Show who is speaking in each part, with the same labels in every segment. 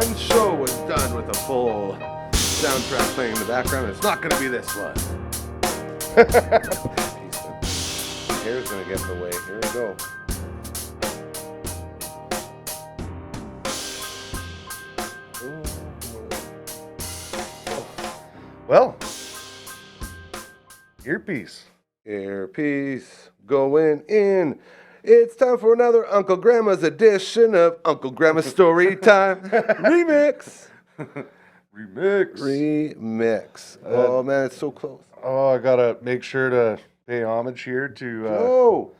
Speaker 1: one show was done with a full soundtrack playing in the background. It's not going to be this one. Hair's going to get in the way. Here we go.
Speaker 2: Well, earpiece.
Speaker 1: Earpiece going in. It's time for another Uncle Gramma's edition of Uncle Gramma Story Time Remix. Remix. Oh man, it's so close.
Speaker 2: Oh, I gotta make sure to pay homage here to
Speaker 1: Your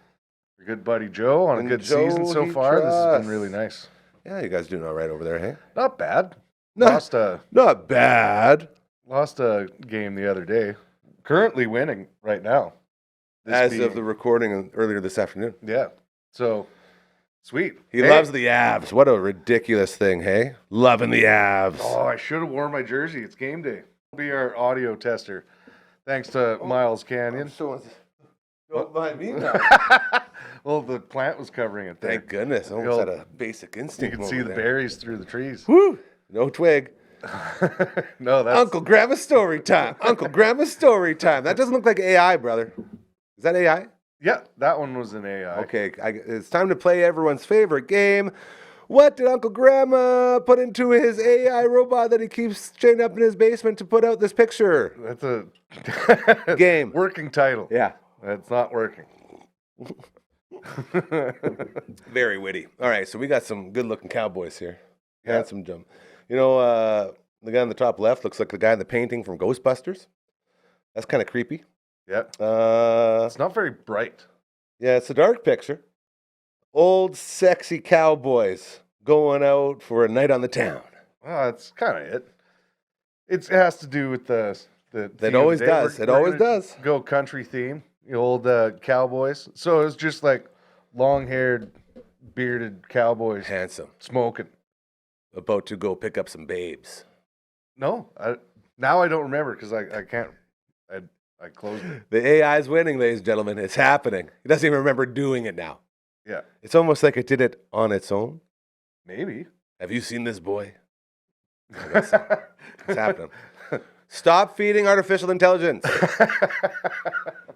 Speaker 2: good buddy Joe on a good
Speaker 1: Joe
Speaker 2: season so far. This has been really nice.
Speaker 1: Yeah, you guys doing all right over there, hey?
Speaker 2: Not bad.
Speaker 1: Not bad.
Speaker 2: Lost a game the other day. Currently winning right now.
Speaker 1: As of the recording earlier this afternoon.
Speaker 2: Yeah. So, sweet.
Speaker 1: He loves the abs. What a ridiculous thing, hey? Loving the abs.
Speaker 2: Oh, I should have worn my jersey. It's game day. I'll be our audio tester. Thanks to Miles Canyon.
Speaker 1: Don't mind me now.
Speaker 2: Well, the plant was covering it there.
Speaker 1: Thank goodness. I almost had a basic
Speaker 2: You
Speaker 1: instinct.
Speaker 2: can see the berries through the trees.
Speaker 1: Woo! No twig.
Speaker 2: No, that's...
Speaker 1: Uncle Gramma Story Time. Uncle Gramma Story Time. That doesn't look like AI, brother. Is that AI?
Speaker 2: Yeah, that one was an AI.
Speaker 1: Okay, it's time to play everyone's favorite game. What did Uncle Gramma put into his AI robot that he keeps chained up in his basement to put out this picture?
Speaker 2: That's a
Speaker 1: Game.
Speaker 2: working title.
Speaker 1: Yeah.
Speaker 2: That's not working.
Speaker 1: Very witty. All right, so we got some good-looking cowboys here. Handsome jump. You know, the guy on the top left looks like the guy in the painting from Ghostbusters. That's kind of creepy.
Speaker 2: Yeah. It's not very bright.
Speaker 1: Yeah, it's a dark picture. Old, sexy cowboys going out for a night on the town.
Speaker 2: Well, that's kind of it. It has to do with the
Speaker 1: It always does. It always does.
Speaker 2: Go country theme. The old cowboys. So it's just like long-haired, bearded cowboys.
Speaker 1: Handsome.
Speaker 2: Smoking.
Speaker 1: About to go pick up some babes.
Speaker 2: No. Now I don't remember because I can't. I closed it.
Speaker 1: The AI's winning, ladies and gentlemen. It's happening. He doesn't even remember doing it now.
Speaker 2: Yeah.
Speaker 1: It's almost like it did it on its own.
Speaker 2: Maybe.
Speaker 1: Have you seen this boy? It's happening. Stop feeding artificial intelligence.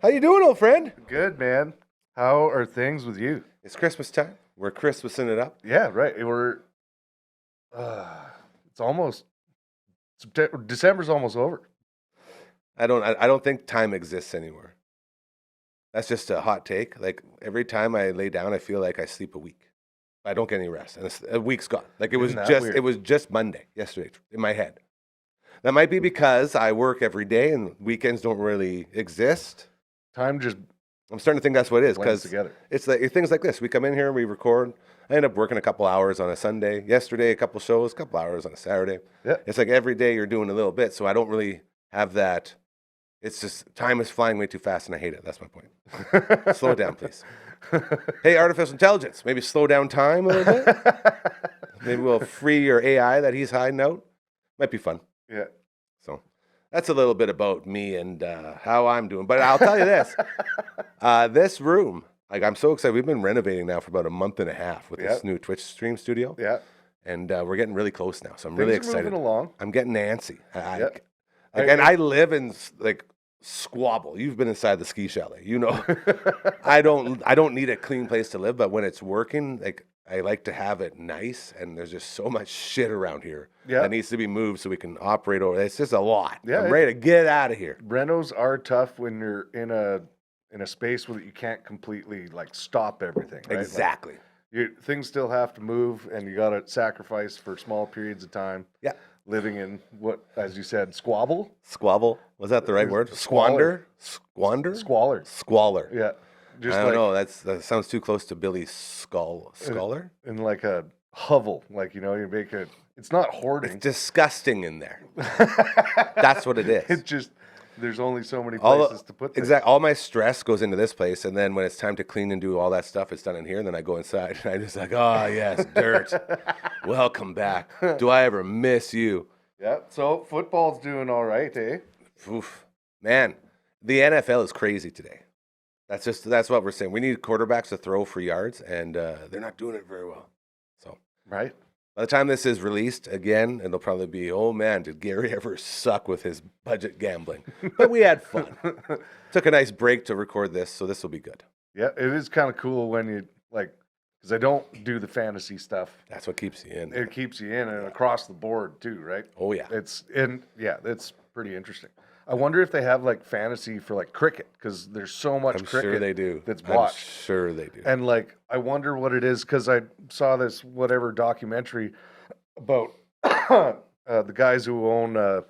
Speaker 1: How you doing, old friend?
Speaker 2: Good, man. How are things with you?
Speaker 1: It's Christmas time. We're Christmasing it up.
Speaker 2: Yeah, right. It's almost December's almost over.
Speaker 1: I don't think time exists anymore. That's just a hot take. Like every time I lay down, I feel like I sleep a week. I don't get any rest, and a week's gone. Like it was just Monday yesterday in my head. That might be because I work every day and weekends don't really exist.
Speaker 2: Time just
Speaker 1: I'm starting to think that's what it is because
Speaker 2: together.
Speaker 1: It's like things like this. We come in here, we record. I end up working a couple hours on a Sunday. Yesterday, a couple shows, a couple hours on a Saturday.
Speaker 2: Yeah.
Speaker 1: It's like every day you're doing a little bit, so I don't really have that. It's just time is flying way too fast, and I hate it. That's my point. Slow it down, please. Hey, artificial intelligence, maybe slow down time a little bit. Maybe we'll free your AI that he's hiding out. Might be fun.
Speaker 2: Yeah.
Speaker 1: So that's a little bit about me and how I'm doing. But I'll tell you this. This room, like I'm so excited. We've been renovating now for about a month and a half with this new Twitch stream studio.
Speaker 2: Yeah.
Speaker 1: And we're getting really close now. So I'm really excited.
Speaker 2: Moving along.
Speaker 1: I'm getting antsy. And I live in like squabble. You've been inside the ski chalet. You know, I don't need a clean place to live, but when it's working, like I like to have it nice, and there's just so much shit around here that needs to be moved so we can operate over. It's just a lot. Yeah, I'm ready to get out of here.
Speaker 2: Renos are tough when you're in a space where you can't completely like stop everything. Right?
Speaker 1: Exactly.
Speaker 2: Like, things still have to move, and you got to sacrifice for small periods of time.
Speaker 1: Yeah.
Speaker 2: Living in what, as you said, squabble?
Speaker 1: Squabble? Was that the right word? Squander? Squander?
Speaker 2: Squalor.
Speaker 1: Squalor.
Speaker 2: Yeah.
Speaker 1: Just I don't know. That sounds too close to Billy's scholar.
Speaker 2: In like a hovel. Like, you know, you make it. It's not hoarding.
Speaker 1: It's disgusting in there. That's what it is.
Speaker 2: It's just, there's only so many places to put things.
Speaker 1: Exactly. All my stress goes into this place, and then when it's time to clean and do all that stuff, it's done in here, and then I go inside, and I'm just like, oh, yes, dirt. Welcome back. Do I ever miss you?
Speaker 2: Yeah, so football's doing all right, eh?
Speaker 1: Oof. Man, the NFL is crazy today. That's what we're saying. We need quarterbacks to throw for yards, and they're not doing it very well. So
Speaker 2: right.
Speaker 1: By the time this is released again, it'll probably be, oh man, did Gary ever suck with his budget gambling? But we had fun. Took a nice break to record this, so this will be good.
Speaker 2: Yeah, it is kind of cool when you like, because I don't do the fantasy stuff.
Speaker 1: That's what keeps you in.
Speaker 2: It keeps you in and across the board too, right?
Speaker 1: Oh yeah.
Speaker 2: It's pretty interesting. I wonder if they have like fantasy for like cricket, because there's so much
Speaker 1: I'm
Speaker 2: cricket
Speaker 1: sure they do.
Speaker 2: that's watched.
Speaker 1: I'm sure they do.
Speaker 2: And like, I wonder what it is, because I saw this whatever documentary about the guys who own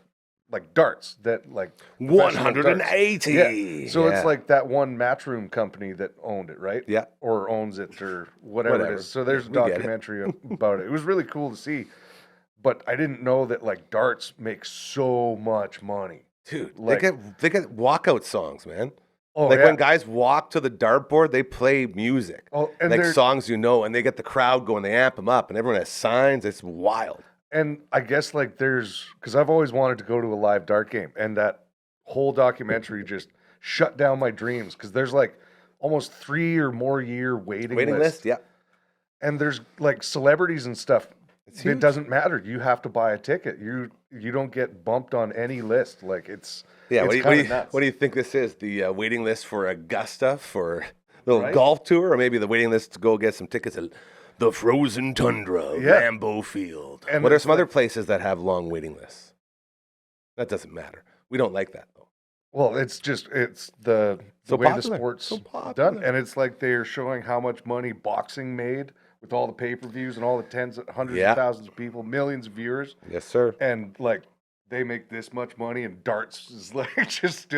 Speaker 2: like darts that like
Speaker 1: 180.
Speaker 2: Yeah. So it's like that one Matchroom company that owned it, right?
Speaker 1: Yeah.
Speaker 2: Or owns it or whatever it is. So there's a documentary about it. It was really cool to see. But I didn't know that like darts make so much money.
Speaker 1: Dude,
Speaker 2: like,
Speaker 1: they get walkout songs, man.
Speaker 2: Oh,
Speaker 1: like
Speaker 2: yeah.
Speaker 1: when guys walk to the dartboard, they play music.
Speaker 2: Oh, and
Speaker 1: like songs you know, and they get the crowd going, they amp them up, and everyone has signs. It's wild.
Speaker 2: And I guess like because I've always wanted to go to a live dart game, and that whole documentary just shut down my dreams, because there's like almost 3 or more year waiting list.
Speaker 1: Yeah.
Speaker 2: And there's like celebrities and stuff. It doesn't matter. You have to buy a ticket. You don't get bumped on any list. Like it's
Speaker 1: What
Speaker 2: nuts.
Speaker 1: do you think this is? The waiting list for Augusta for a little golf tour, or maybe the waiting list to go get some tickets at the Frozen Tundra, Lambeau Field. And what are some other places that have long waiting lists? That doesn't matter. We don't like that though.
Speaker 2: Well, it's the way the sport's done, and it's like they're showing how much money boxing made with all the pay-per-views and all the hundreds of thousands of people, millions of viewers.
Speaker 1: Yes, sir.
Speaker 2: And like they make this much money, and darts is like just.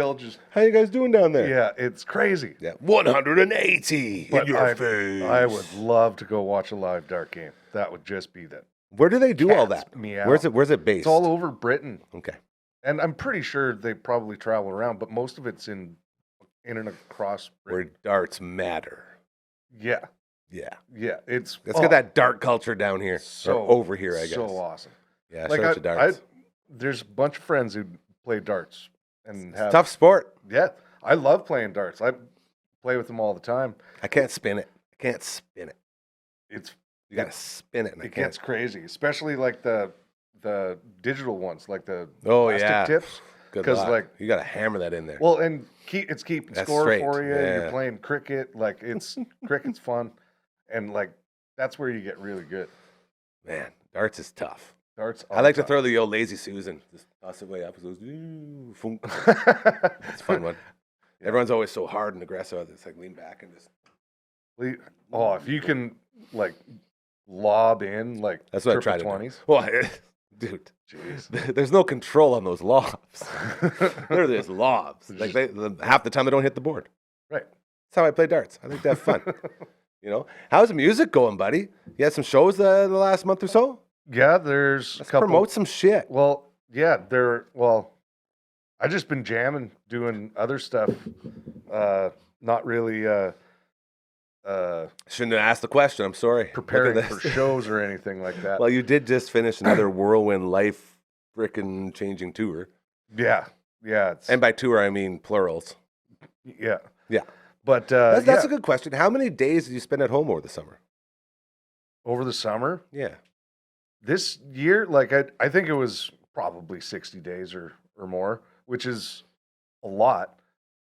Speaker 1: How you guys doing down there?
Speaker 2: Yeah, it's crazy.
Speaker 1: Yeah, 180 in your face.
Speaker 2: I would love to go watch a live dart game. That would just be that.
Speaker 1: Where do they do all that?
Speaker 2: Meow.
Speaker 1: Where's it based?
Speaker 2: It's all over Britain.
Speaker 1: Okay.
Speaker 2: And I'm pretty sure they probably travel around, but most of it's in and across Britain.
Speaker 1: Where darts matter.
Speaker 2: Yeah.
Speaker 1: Yeah.
Speaker 2: Yeah.
Speaker 1: Let's get that dart culture down here. Or over here, I guess.
Speaker 2: So awesome.
Speaker 1: Yeah, like show it to darts.
Speaker 2: There's a bunch of friends who play darts and have
Speaker 1: tough sport.
Speaker 2: Yeah. I love playing darts. I play with them all the time.
Speaker 1: I can't spin it. You gotta spin it.
Speaker 2: It gets crazy, especially like the digital ones, like the plastic tips.
Speaker 1: Because like you gotta hammer that in there.
Speaker 2: Well, and it's keeping score for you.
Speaker 1: Yeah.
Speaker 2: You're playing cricket, like cricket's fun, and like that's where you get really good.
Speaker 1: Man, darts is tough.
Speaker 2: Darts.
Speaker 1: I like to throw the old lazy Susan, just toss it way up. It goes, funk. It's a fun one. Everyone's always so hard and aggressive. It's like lean back and just.
Speaker 2: Oh, if you can like lob in like
Speaker 1: that's what I try to
Speaker 2: 20s.
Speaker 1: Well, dude, jeez, there's no control on those lobs. They're just lobs. Like half the time they don't hit the board.
Speaker 2: Right.
Speaker 1: That's how I play darts. I think that's fun. You know, how's the music going, buddy? You had some shows the last month or so.
Speaker 2: Yeah, there's
Speaker 1: Let's promote some shit.
Speaker 2: Well, yeah, I just been jamming, doing other stuff. Not really.
Speaker 1: Shouldn't have asked the question. I'm sorry.
Speaker 2: Preparing for shows or anything like that.
Speaker 1: Well, you did just finish another whirlwind life frickin' changing tour.
Speaker 2: Yeah.
Speaker 1: And by tour, I mean plurals.
Speaker 2: Yeah. But
Speaker 1: that's a good question. How many days did you spend at home over the summer?
Speaker 2: Over the summer?
Speaker 1: Yeah.
Speaker 2: This year, like I think it was probably 60 days or more, which is a lot.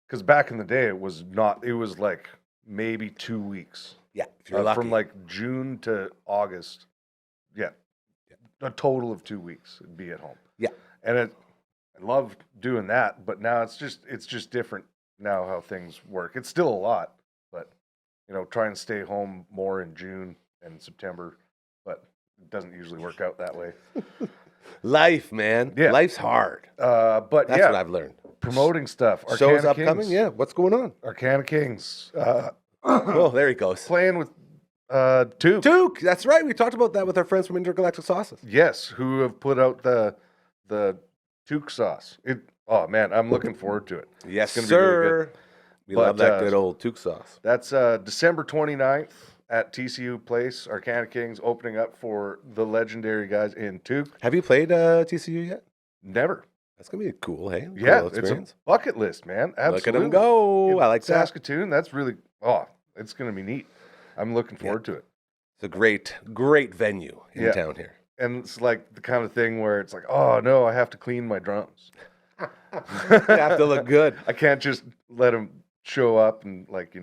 Speaker 2: Because back in the day, it was not. It was like maybe 2 weeks.
Speaker 1: Yeah, if you're lucky.
Speaker 2: From like June to August. Yeah. A total of 2 weeks would be at home.
Speaker 1: Yeah.
Speaker 2: And I love doing that, but now it's just different now how things work. It's still a lot, but try and stay home more in June and September, but it doesn't usually work out that way.
Speaker 1: Life, man. Yeah. Life's hard.
Speaker 2: But
Speaker 1: that's what I've learned.
Speaker 2: Promoting stuff.
Speaker 1: Arcana Shows upcoming? Kings. Yeah. What's going on?
Speaker 2: Arcana Kings.
Speaker 1: Oh, there he goes.
Speaker 2: Playing with Took.
Speaker 1: Took. That's right. We talked about that with our friends from Intergalactic Sauces.
Speaker 2: Yes, who have put out the Took sauce. Oh man, I'm looking forward to it.
Speaker 1: Yes, sir. We love that good old Took sauce.
Speaker 2: That's December 29th at TCU Place. Arcana Kings opening up for the legendary guys in Took.
Speaker 1: Have you played TCU yet?
Speaker 2: Never.
Speaker 1: That's going to be cool, hey?
Speaker 2: Yeah, it's a bucket list, man. Absolutely.
Speaker 1: Look at them go. I like
Speaker 2: Saskatoon, that's really, it's going to be neat. I'm looking forward to it.
Speaker 1: It's a great venue in town here.
Speaker 2: And it's like the kind of thing where it's like, oh no, I have to clean my drums.
Speaker 1: You have to look good.
Speaker 2: I can't just let them show up and stuff's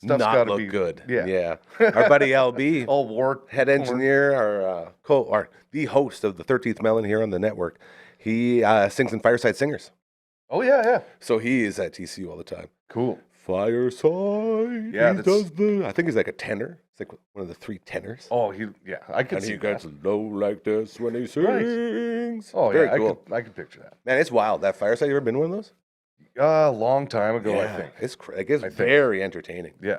Speaker 1: Not
Speaker 2: got to
Speaker 1: look
Speaker 2: be
Speaker 1: good.
Speaker 2: Yeah.
Speaker 1: Our buddy LB,
Speaker 2: all war
Speaker 1: head engineer, our the host of the 13th Melon here on the network. He sings in Fireside Singers.
Speaker 2: Oh yeah.
Speaker 1: So he is at TCU all the time.
Speaker 2: Cool.
Speaker 1: Fireside.
Speaker 2: Yeah,
Speaker 1: he does I think he's like a tenor. It's like one of the 3 tenors.
Speaker 2: Oh, I can
Speaker 1: and
Speaker 2: see
Speaker 1: he
Speaker 2: that.
Speaker 1: gets low like this when he sings.
Speaker 2: Oh,
Speaker 1: very
Speaker 2: yeah,
Speaker 1: cool.
Speaker 2: I can picture that.
Speaker 1: Man, it's wild. That Fireside, you ever been to one of those?
Speaker 2: A long time ago, I think.
Speaker 1: It's very entertaining.
Speaker 2: Yeah.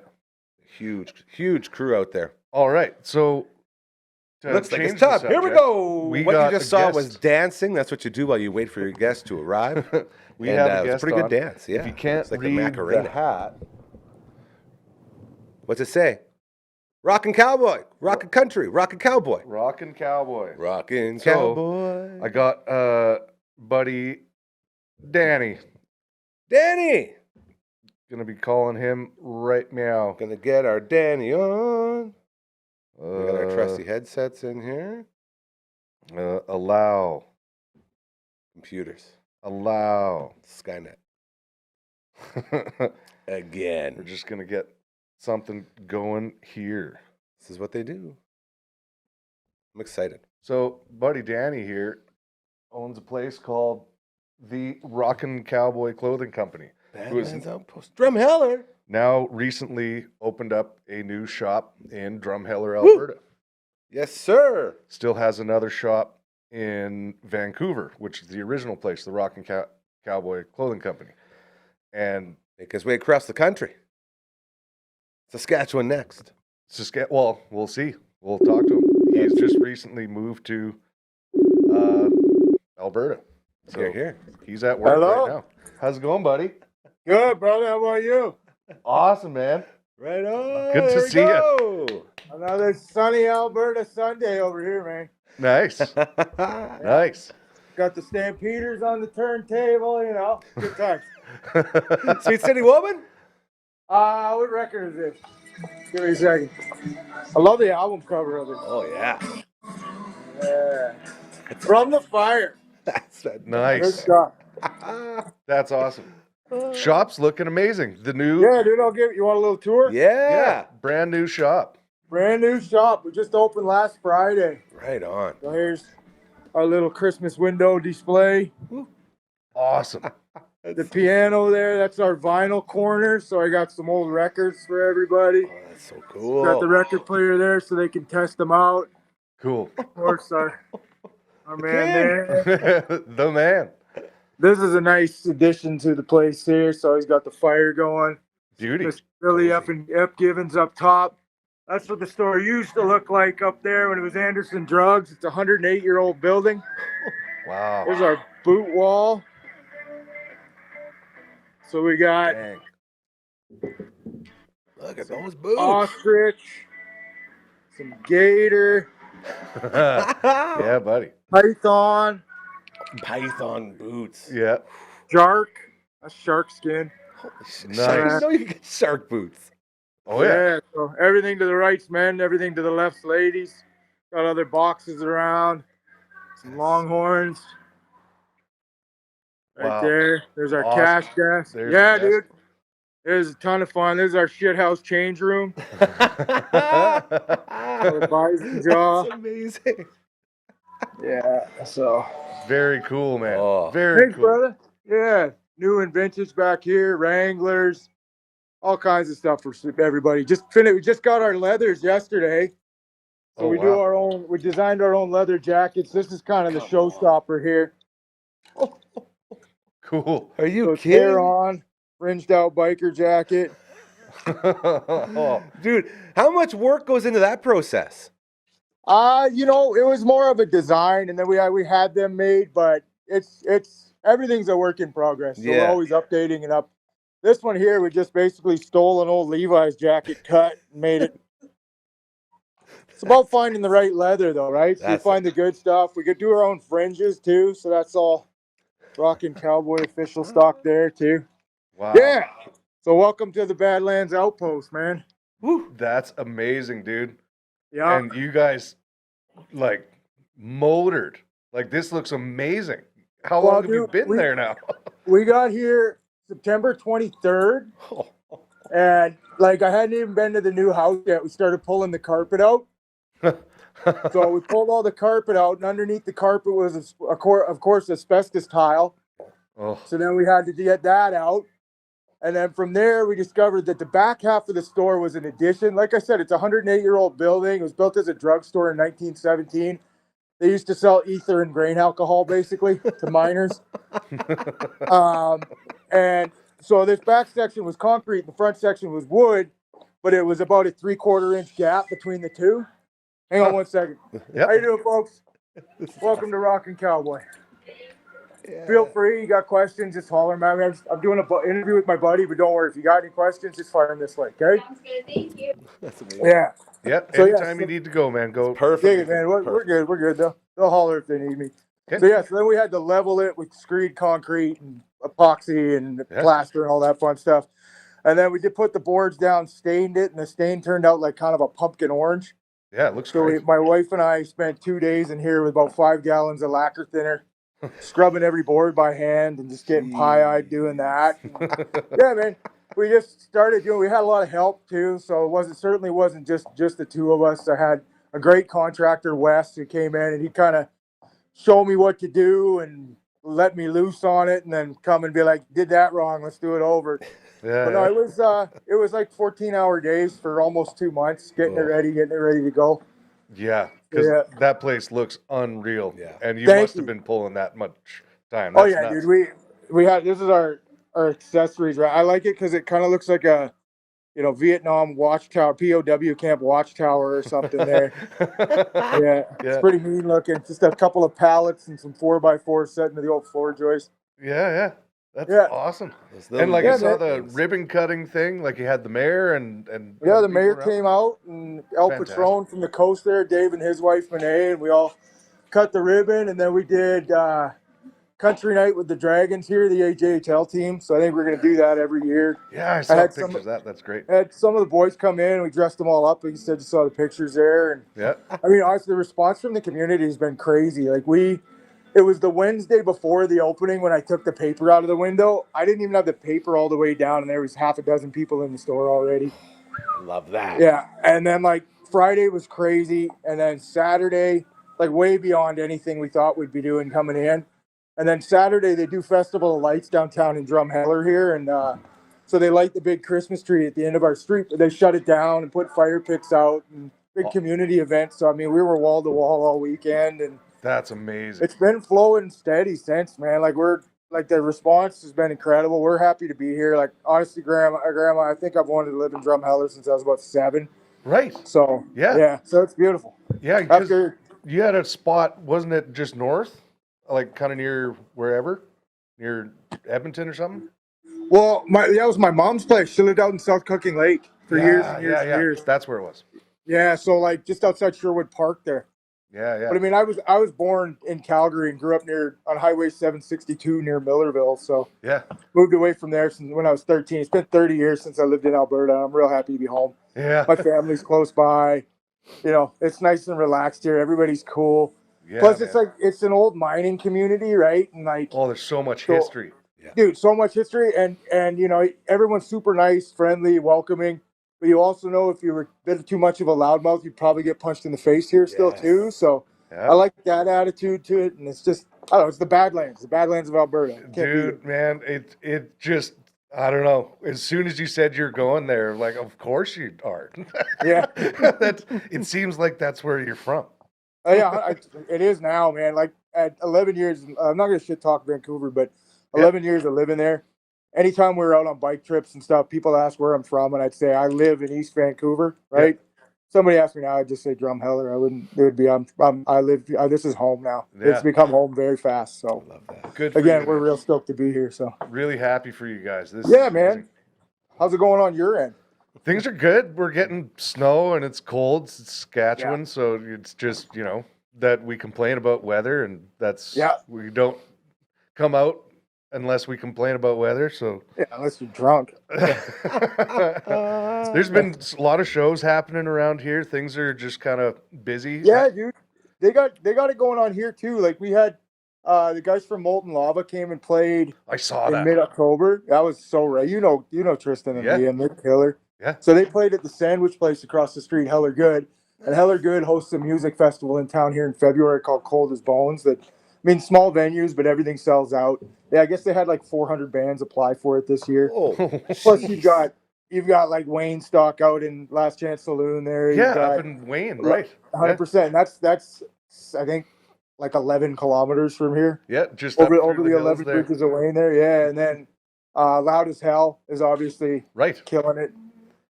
Speaker 1: Huge crew out there.
Speaker 2: All right, so
Speaker 1: looks like it's time. Here we go. What you just saw
Speaker 2: guest.
Speaker 1: was dancing. That's what you do while you wait for your guest to arrive.
Speaker 2: We have a
Speaker 1: it's
Speaker 2: guest
Speaker 1: a pretty
Speaker 2: on.
Speaker 1: good dance. Yeah.
Speaker 2: If you can't
Speaker 1: it's like
Speaker 2: read
Speaker 1: the Macarena.
Speaker 2: the hat,
Speaker 1: what's it say? Rockin' Cowboy, Rockin' Country, Rockin' Cowboy.
Speaker 2: Rockin' Cowboy.
Speaker 1: Rockin'
Speaker 2: So,
Speaker 1: Cowboy.
Speaker 2: I got buddy Danny. Gonna be calling him right now.
Speaker 1: Gonna get our Danny on. We got our trusty headsets in here.
Speaker 2: Allow.
Speaker 1: Computers.
Speaker 2: Allow.
Speaker 1: Skynet. Again.
Speaker 2: We're just gonna get something going here.
Speaker 1: This is what they do. I'm excited.
Speaker 2: So, buddy Danny here owns a place called the Rockin' Cowboy Clothing Company.
Speaker 1: Badlands Outpost. Drumheller.
Speaker 2: Now recently opened up a new shop in Drumheller, Alberta.
Speaker 1: Yes, sir.
Speaker 2: Still has another shop in Vancouver, which is the original place, the Rockin' Cowboy Clothing Company. And
Speaker 1: make his way across the country. Saskatchewan next.
Speaker 2: Well, we'll see. We'll talk to him. He's just recently moved to Alberta. So
Speaker 1: here.
Speaker 2: He's at work
Speaker 3: Hello?
Speaker 2: right now. How's it going, buddy?
Speaker 3: Good, brother. How about you?
Speaker 2: Awesome, man.
Speaker 1: Right on.
Speaker 2: Good to see
Speaker 1: you.
Speaker 3: Another sunny Alberta Sunday over here, man.
Speaker 2: Nice. Nice.
Speaker 3: Got the Stampeders on the turntable, good times.
Speaker 1: Sweet City Woman?
Speaker 3: What record is this? Give me a second. I love the album cover of it.
Speaker 1: Oh, yeah.
Speaker 3: Yeah. From the Fire.
Speaker 1: That's
Speaker 3: Good
Speaker 2: Nice.
Speaker 3: stuff.
Speaker 2: That's awesome. Shop's looking amazing. The new
Speaker 3: Yeah, dude, you want a little tour?
Speaker 1: Yeah.
Speaker 2: brand new shop.
Speaker 3: Brand new shop. We just opened last Friday.
Speaker 1: Right on.
Speaker 3: So here's our little Christmas window display.
Speaker 2: Awesome.
Speaker 3: The piano there, that's our vinyl corner. So I got some old records for everybody.
Speaker 1: Oh, that's so cool.
Speaker 3: Got the record player there so they can test them out.
Speaker 2: Cool.
Speaker 3: Of course, our man there.
Speaker 2: The man.
Speaker 3: This is a nice addition to the place here. So he's got the fire going.
Speaker 2: Beauty.
Speaker 3: Miss Billy up Givens up top. That's what the store used to look like up there when it was Anderson Drugs. It's a 108-year-old building.
Speaker 2: Wow.
Speaker 3: There's our boot wall. So we got
Speaker 2: Dang.
Speaker 1: Look at those boots.
Speaker 3: ostrich, some gator,
Speaker 2: Yeah, buddy.
Speaker 3: python,
Speaker 1: Python boots.
Speaker 2: Yeah.
Speaker 3: shark. That's shark skin.
Speaker 1: Holy shit.
Speaker 2: Nice.
Speaker 1: I didn't know you could get shark boots.
Speaker 2: Oh yeah.
Speaker 3: So everything to the right's men, everything to the left's ladies. Got other boxes around. Some longhorns. Right
Speaker 2: Wow.
Speaker 3: there. There's our
Speaker 2: Awesome.
Speaker 3: cash desk.
Speaker 2: There's
Speaker 3: Yeah,
Speaker 2: the desk.
Speaker 3: dude. It was a ton of fun. This is our shithouse change room. Our bison jaw.
Speaker 1: That's amazing.
Speaker 3: Yeah. So.
Speaker 2: Very cool, man.
Speaker 1: Oh.
Speaker 2: Very
Speaker 3: Thanks,
Speaker 2: cool.
Speaker 3: brother. Yeah. New and vintage back here. Wranglers. All kinds of stuff for everybody. We just got our leathers yesterday. So
Speaker 2: Oh,
Speaker 3: we do
Speaker 2: wow.
Speaker 3: our own. We designed our own leather jackets. This is kind of the showstopper here.
Speaker 2: Cool.
Speaker 1: Are you
Speaker 3: So
Speaker 1: kidding?
Speaker 3: tear on, fringed out biker jacket.
Speaker 2: Oh,
Speaker 1: Dude, how much work goes into that process?
Speaker 3: It was more of a design, and then we had them made, but it's everything's a work in progress. So we're
Speaker 1: Yeah.
Speaker 3: always updating and up. This one here, we just basically stole an old Levi's jacket cut and made it. It's about finding the right leather, though, right? So
Speaker 1: That's
Speaker 3: we find the good stuff. We could do our own fringes too, so that's all Rockin' Cowboy official stock there too.
Speaker 2: wow.
Speaker 3: Yeah. So welcome to the Badlands Outpost, man.
Speaker 2: Woo, that's amazing, dude.
Speaker 3: Yeah.
Speaker 2: and you guys like motored. Like this looks amazing. How
Speaker 3: Well,
Speaker 2: long have you
Speaker 3: dude,
Speaker 2: been there now?
Speaker 3: we got here September 23rd, and like I hadn't even been to the new house yet. We started pulling the carpet out. So we pulled all the carpet out, and underneath the carpet was, of course, asbestos tile.
Speaker 2: Oh,
Speaker 3: So then we had to get that out. And then from there, we discovered that the back half of the store was an addition. Like I said, it's a 108-year-old building. It was built as a drugstore in 1917. They used to sell ether and grain alcohol, basically, to miners. And so this back section was concrete, and the front section was wood, but it was about a 3/4-inch gap between the two. Hang on one second.
Speaker 2: Yep.
Speaker 3: How you doing, folks? Welcome to Rockin' Cowboy. Feel free. You got questions, just holler, man. I'm doing an interview with my buddy, but don't worry. If you got any questions, just fire them this way, okay?
Speaker 4: Sounds good. Thank you.
Speaker 1: That's amazing.
Speaker 2: Yep.
Speaker 3: So,
Speaker 2: Anytime you need to go, man, go.
Speaker 1: Perfect.
Speaker 3: Dig it, man. We're good. We're good. They'll holler if they need me.
Speaker 2: Okay.
Speaker 3: So yeah, so then we had to level it with screed concrete and epoxy and plaster and all that fun stuff. And then we did put the boards down, stained it, and the stain turned out like kind of a pumpkin orange.
Speaker 2: Yeah, it looks
Speaker 3: So
Speaker 2: great.
Speaker 3: my wife and I spent 2 days in here with about 5 gallons of lacquer thinner, scrubbing every board by hand and just getting pie-eyed doing that. Yeah, man. We just started doing. We had a lot of help too, so it certainly wasn't just the two of us. I had a great contractor, Wes, who came in and he kind of showed me what to do and let me loose on it, and then come and be like, "Did that wrong? Let's do it over."
Speaker 2: Yeah,
Speaker 3: But no, it was like 14-hour days for almost 2 months, getting it ready to go.
Speaker 2: yeah, because
Speaker 3: Yeah.
Speaker 2: that place looks unreal.
Speaker 1: Yeah.
Speaker 2: And you
Speaker 3: Thank
Speaker 2: must
Speaker 3: you.
Speaker 2: have been pulling that much time.
Speaker 3: Oh
Speaker 2: That's
Speaker 3: yeah,
Speaker 2: nuts.
Speaker 3: dude. We had this is our accessories, right? I like it because it kind of looks like a Vietnam watchtower, POW camp watchtower or something there. Yeah, it's pretty mean looking. Just a couple of pallets and some 4x4 set into the old floor joist.
Speaker 2: Yeah. That's
Speaker 3: Yeah.
Speaker 2: awesome.
Speaker 1: Those
Speaker 2: And like
Speaker 3: Yeah,
Speaker 2: I saw
Speaker 3: man.
Speaker 2: the ribbon cutting thing, like you had the mayor and
Speaker 3: Yeah, the
Speaker 2: people
Speaker 3: mayor
Speaker 2: around.
Speaker 3: came out and El
Speaker 2: Fantastic.
Speaker 3: Patron from the coast there, Dave and his wife Renee, and we all cut the ribbon, and then we did country night with the Dragons here, the AJHL team. So I think we're gonna do that every year.
Speaker 2: Yeah, I
Speaker 3: I
Speaker 2: saw
Speaker 3: had
Speaker 2: pictures of that. That's great.
Speaker 3: I had some of the boys come in, and we dressed them all up. Like you said, you saw the pictures there, and
Speaker 2: Yeah.
Speaker 3: I mean, honestly, the response from the community has been crazy. Like it was the Wednesday before the opening when I took the paper out of the window. I didn't even have the paper all the way down, and there was half a dozen people in the store already.
Speaker 1: Love that.
Speaker 3: Yeah, and then like Friday was crazy, and then Saturday, like way beyond anything we thought we'd be doing coming in. And then Saturday they do Festival of Lights downtown in Drumheller here, and so they light the big Christmas tree at the end of our street, but they shut it down and put fire pits out and big community events. So I mean, we were wall to wall all weekend, and
Speaker 2: That's amazing.
Speaker 3: it's been flowing steady since, man. Like the response has been incredible. We're happy to be here. Like honestly, Grandma, I think I've wanted to live in Drumheller since I was about 7.
Speaker 2: Right.
Speaker 3: So
Speaker 2: Yeah.
Speaker 3: so it's beautiful.
Speaker 2: Yeah, because
Speaker 3: After
Speaker 2: you had a spot, wasn't it just north? Like kind of near wherever? Near Edmonton or something?
Speaker 3: well, that was my mom's place. She lived out in South Cooking Lake for years and years and years.
Speaker 2: That's where it was.
Speaker 3: Yeah, so like just outside Sherwood Park there.
Speaker 2: Yeah.
Speaker 3: But I mean, I was born in Calgary and grew up on Highway 762 near Millerville. So
Speaker 2: Yeah.
Speaker 3: moved away from there since when I was 13. It's been 30 years since I lived in Alberta. I'm real happy to be home.
Speaker 2: Yeah.
Speaker 3: My family's close by. It's nice and relaxed here. Everybody's cool.
Speaker 2: Yeah,
Speaker 3: Plus,
Speaker 2: man.
Speaker 3: it's an old mining community, right? And like,
Speaker 2: Oh, there's so much history.
Speaker 3: dude, so much history, and everyone's super nice, friendly, welcoming. But you also know if you were a bit too much of a loudmouth, you'd probably get punched in the face here still too. So
Speaker 2: Yeah.
Speaker 3: I like that attitude to it, and it's just I don't know, it's the Badlands of Alberta. Can't beat it.
Speaker 2: Dude, man, it just I don't know. As soon as you said you're going there, like of course you are.
Speaker 3: Yeah.
Speaker 2: It seems like that's where you're from.
Speaker 3: Oh, yeah, it is now, man. Like at 11 years, I'm not gonna shit talk Vancouver, but 11 years of living there. Anytime we're out on bike trips and stuff, people ask where I'm from, and I'd say I live in East Vancouver, right? Somebody asked me now, I'd just say Drumheller. I wouldn't. It would be I live. This is home now.
Speaker 2: Yeah.
Speaker 3: It's become home very fast. So
Speaker 1: Love that.
Speaker 2: Good for
Speaker 3: again,
Speaker 2: you,
Speaker 3: we're
Speaker 2: man.
Speaker 3: real stoked to be here. So
Speaker 2: Really happy for you guys. This
Speaker 3: yeah,
Speaker 2: is
Speaker 3: man.
Speaker 2: amazing.
Speaker 3: How's it going on your end?
Speaker 2: Things are good. We're getting snow and it's cold. It's Saskatchewan, so it's just, that we complain about weather and that's we don't come out unless we complain about weather. So
Speaker 3: Yeah, unless you're drunk.
Speaker 2: there's been a lot of shows happening around here. Things are just kind of busy.
Speaker 3: Yeah, dude. They got it going on here too. Like we had the guys from Molten Lava came and played
Speaker 2: I saw
Speaker 3: in
Speaker 2: that.
Speaker 3: mid-October. That was so right. You know Tristan and
Speaker 2: Yeah.
Speaker 3: Liam, they're killer.
Speaker 2: Yeah.
Speaker 3: So they played at the sandwich place across the street, Heller Good. And Heller Good hosts a music festival in town here in February called Cold as Bones. Small venues, but everything sells out. Yeah, I guess they had like 400 bands apply for it this year.
Speaker 1: Oh,
Speaker 3: Plus you've got like Wayne Stock out in Last Chance Saloon there. You've
Speaker 2: Yeah,
Speaker 3: got
Speaker 2: up in Wayne, right?
Speaker 3: 100%. That's I think like 11 kilometers from here.
Speaker 2: Yeah, just
Speaker 3: over
Speaker 2: up through
Speaker 3: the
Speaker 2: hills
Speaker 3: 11
Speaker 2: there.
Speaker 3: bridges of Wayne there. Yeah, and then Loud as Hell is obviously
Speaker 2: Right.
Speaker 3: killing it.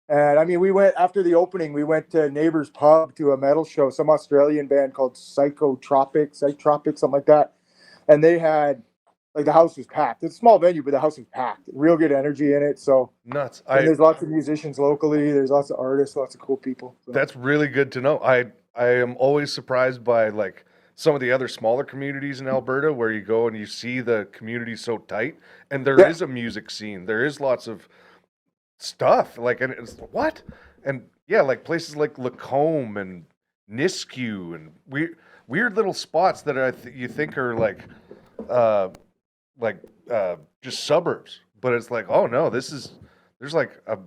Speaker 3: And I mean, we went after the opening. We went to Neighbours Pub to a metal show, some Australian band called Psychotropic, something like that. And they had like the house was packed. It's a small venue, but the house was packed. Real good energy in it. So
Speaker 2: Nuts.
Speaker 3: and there's lots of musicians locally. There's lots of artists, lots of cool people. So.
Speaker 2: That's really good to know. I am always surprised by like some of the other smaller communities in Alberta where you go and you see the community so tight, and there is a music scene. There is lots of stuff like, and it's what, and yeah, like places like Lacombe and Nisku and weird little spots that you think are like just suburbs, but it's like, oh no, there's like a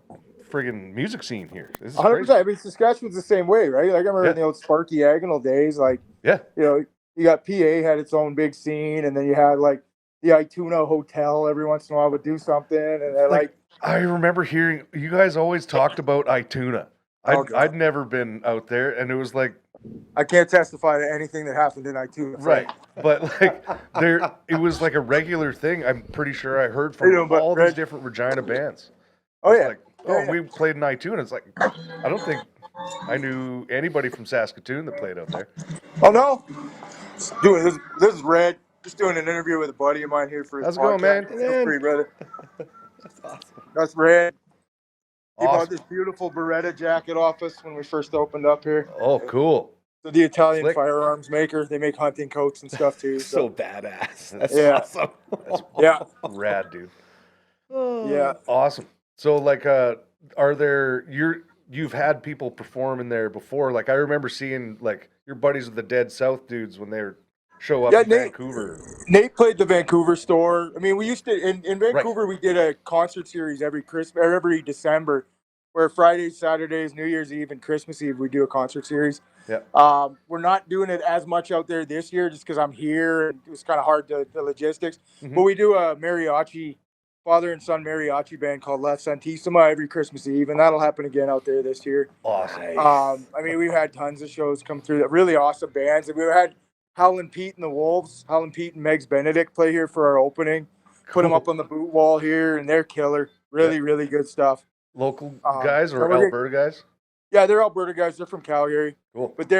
Speaker 2: friggin' music scene here. This is
Speaker 3: 100%.
Speaker 2: crazy.
Speaker 3: I mean, Saskatchewan's the same way, right? Like I remember in the old Sparky Agonal days, like you got PA had its own big scene, and then you had like the Ituna Hotel every once in a while would do something, and like
Speaker 2: I remember hearing you guys always talked about Ituna. I'd never been out there, and it was like
Speaker 3: I can't testify to anything that happened in Ituna.
Speaker 2: Right, but like it was like a regular thing. I'm pretty sure I heard from all these different Regina bands.
Speaker 3: Oh yeah.
Speaker 2: Like, we played in Ituna. It's like I don't think I knew anybody from Saskatoon that played out there.
Speaker 3: Oh no, doing this is Red. Just doing an interview with a buddy of mine here for his
Speaker 2: How's it going, man?
Speaker 3: Feel free, brother.
Speaker 1: that's awesome.
Speaker 3: That's Red. He
Speaker 2: Awesome.
Speaker 3: bought this beautiful Beretta jacket off us when we first opened up here.
Speaker 2: Oh, cool.
Speaker 3: So the Italian
Speaker 2: Slick.
Speaker 3: firearms maker. They make hunting coats and stuff too.
Speaker 1: So badass. That's
Speaker 3: awesome. Yeah.
Speaker 2: Rad, dude.
Speaker 3: Yeah.
Speaker 2: Awesome. So like are there you've had people perform in there before? Like I remember seeing like your buddies with the Dead South dudes when they show up in Vancouver.
Speaker 3: Nate played the Vancouver store. I mean, we used to in Vancouver we did a concert series every Christmas or every December, where Fridays, Saturdays, New Year's Eve, and Christmas Eve we do a concert series.
Speaker 2: Yeah.
Speaker 3: We're not doing it as much out there this year just because I'm here and it's kind of hard to the logistics.
Speaker 2: Mm-hmm.
Speaker 3: But we do a mariachi, father and son mariachi band called La Santissima every Christmas Eve, and that'll happen again out there this year.
Speaker 2: Awesome.
Speaker 3: I mean, we've had tons of shows come through that really awesome bands. We've had Howlin' Pete and the Wolves, Howlin' Pete and Megs Benedict play here for our opening. Put them up on the boot wall here, and they're killer. Really, really good stuff.
Speaker 2: Local guys or Alberta guys?
Speaker 3: Yeah, they're Alberta guys. They're from Calgary.
Speaker 2: Cool.
Speaker 3: But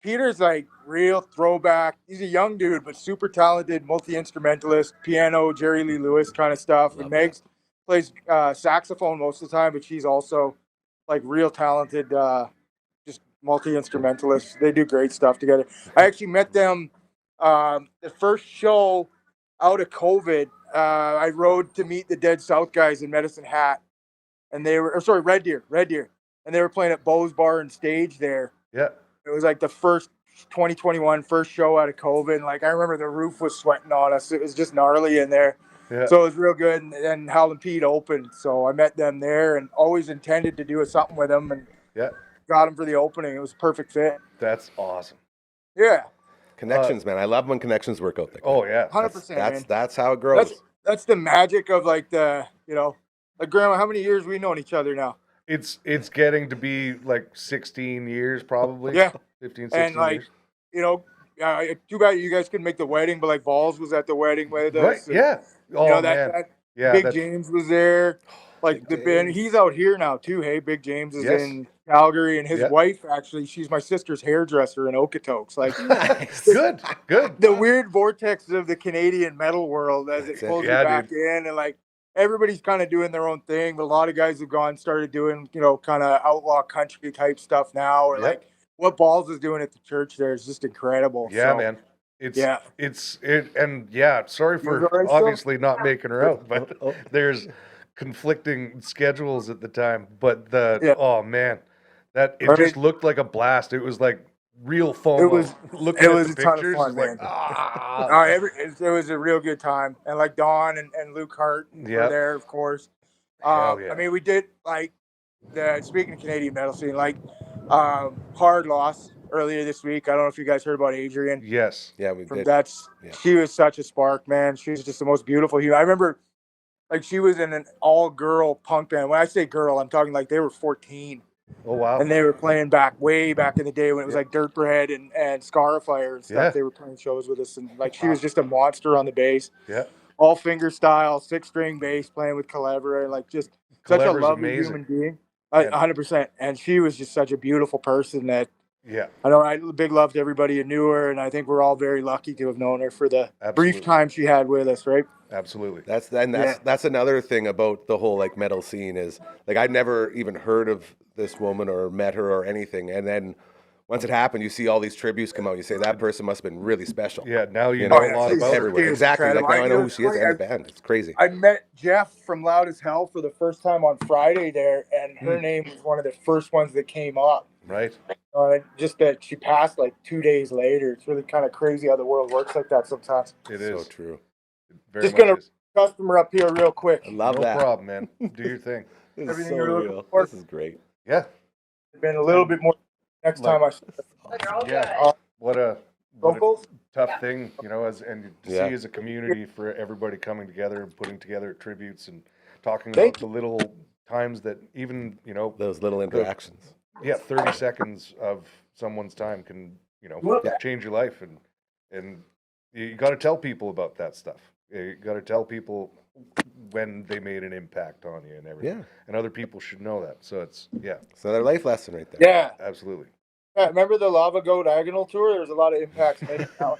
Speaker 3: Peter's like real throwback. He's a young dude, but super talented, multi-instrumentalist, piano, Jerry Lee Lewis kind of stuff. And Megs plays saxophone most of the time, but she's also like real talented, just multi-instrumentalist. They do great stuff together. I actually met them the first show out of COVID. I rode to meet the Dead South guys in Medicine Hat, and they were Red Deer, and they were playing at Bo's Bar and Stage there.
Speaker 2: Yeah,
Speaker 3: it was like the first 2021 first show out of COVID. And like I remember the roof was sweating on us. It was just gnarly in there. Yeah. So it was real good. And Howlin' Pete opened, so I met them there and always intended to do something with them. And got them for the opening. It was a perfect fit.
Speaker 2: That's awesome.
Speaker 3: Yeah.
Speaker 1: Connections, man. I love when connections work out there.
Speaker 2: Oh yeah,
Speaker 3: 100%.
Speaker 1: That's how it grows.
Speaker 3: That's the magic of like like Grandma. How many years we known each other now?
Speaker 2: It's getting to be like 16 years probably.
Speaker 3: Yeah,
Speaker 2: 15, 16
Speaker 3: and like
Speaker 2: years.
Speaker 3: Too bad you guys couldn't make the wedding, but like Balls was at the wedding with us.
Speaker 2: Right.
Speaker 3: And,
Speaker 2: yeah. Oh man.
Speaker 3: Big James was there. Like the band, he's out here now too. Hey, Big James is in Calgary, and his wife actually, she's my sister's hairdresser in Okotoks. Like,
Speaker 2: good.
Speaker 3: The weird vortex of the Canadian metal world as it pulls you back in, and like everybody's kind of doing their own thing. But a lot of guys have started doing kind of outlaw country type stuff now, or like what Balls is doing at the church there is just incredible.
Speaker 2: Yeah, man. Sorry
Speaker 3: You was
Speaker 2: for
Speaker 3: all right,
Speaker 2: obviously not making her out, but
Speaker 1: Oh.
Speaker 2: there's conflicting schedules at the time. But
Speaker 3: Yeah.
Speaker 2: oh man, that it
Speaker 3: I
Speaker 2: just
Speaker 3: mean,
Speaker 2: looked like a blast. It was like real
Speaker 3: it
Speaker 2: FOMO.
Speaker 3: was
Speaker 2: Looking
Speaker 3: it
Speaker 2: at
Speaker 3: was
Speaker 2: the
Speaker 3: a ton of
Speaker 2: pictures,
Speaker 3: fun,
Speaker 2: it's like
Speaker 3: man.
Speaker 2: ah,
Speaker 3: It was a real good time, and like Don and Luke Hart were
Speaker 2: Yep.
Speaker 3: there, of course.
Speaker 2: Hell yeah.
Speaker 3: I mean, we did like speaking of Canadian metal scene, like hard loss earlier this week. I don't know if you guys heard about Adrian.
Speaker 2: Yes.
Speaker 1: Yeah, we
Speaker 3: From
Speaker 1: did. Yeah.
Speaker 3: She was such a spark, man. She was just the most beautiful human. I remember, like, she was in an all-girl punk band. When I say girl, I'm talking like they were 14,
Speaker 2: Oh wow.
Speaker 3: and they were playing way back in the day when it was like Dirt Bread and Scarfire and stuff.
Speaker 2: Yeah.
Speaker 3: They were playing shows with us, and like she was just a monster on the bass.
Speaker 2: Yeah.
Speaker 3: All finger style, 6-string bass, playing with Calevera, and like just such a
Speaker 2: Clever's
Speaker 3: lovely
Speaker 2: amazing.
Speaker 3: human being.
Speaker 2: And-
Speaker 3: 100%. And she was just such a beautiful person that
Speaker 2: Yeah.
Speaker 3: I know. I big love to everybody who knew her, and I think we're all very lucky to have known her for the
Speaker 2: Absolutely.
Speaker 3: brief time she had with us, right?
Speaker 2: Absolutely.
Speaker 1: That's another thing about the whole like metal scene is like I'd never even heard of this woman or met her or anything, and then once it happened, you see all these tributes come out. You say that person must have been really special.
Speaker 2: Yeah. Now you
Speaker 1: You
Speaker 2: know
Speaker 1: know,
Speaker 2: a lot
Speaker 3: she's
Speaker 2: about her.
Speaker 1: everywhere.
Speaker 3: Dude,
Speaker 1: Exactly. Like
Speaker 3: incredible.
Speaker 1: now I know who
Speaker 3: It's
Speaker 1: she is
Speaker 3: funny,
Speaker 1: and the band. It's crazy.
Speaker 3: I met Jeff from Loud as Hell for the first time on Friday there, and her name was one of the first ones that came up.
Speaker 2: Right.
Speaker 3: Just that she passed like 2 days later. It's really kind of crazy how the world works like that sometimes.
Speaker 2: It
Speaker 1: So
Speaker 2: is.
Speaker 1: true.
Speaker 2: It very
Speaker 3: Just
Speaker 2: much
Speaker 3: gonna
Speaker 2: is.
Speaker 3: customer up here real quick.
Speaker 1: I love
Speaker 2: No
Speaker 1: that.
Speaker 2: problem, man. Do your thing.
Speaker 1: This is
Speaker 3: Everything
Speaker 1: so
Speaker 3: you're looking
Speaker 1: real.
Speaker 3: for.
Speaker 1: This is great.
Speaker 2: Yeah.
Speaker 3: It's been a little bit more next time I
Speaker 2: Yeah. What a
Speaker 3: vocals.
Speaker 2: tough thing, you know, to
Speaker 1: Yeah.
Speaker 2: see as a community for everybody coming together and putting together tributes and talking
Speaker 3: Thank
Speaker 2: about the little times that even, you know,
Speaker 1: Those little interactions.
Speaker 2: 30 seconds of someone's time can, you know, change your life. And you got to tell people about that stuff. You got to tell people when they made an impact on you and everything.
Speaker 1: Yeah.
Speaker 2: And other people should know that. So it's,
Speaker 1: It's another life lesson right there.
Speaker 3: Yeah.
Speaker 2: absolutely.
Speaker 3: Yeah, remember the Lava Goat Diagonal tour? There's a lot of impacts made now.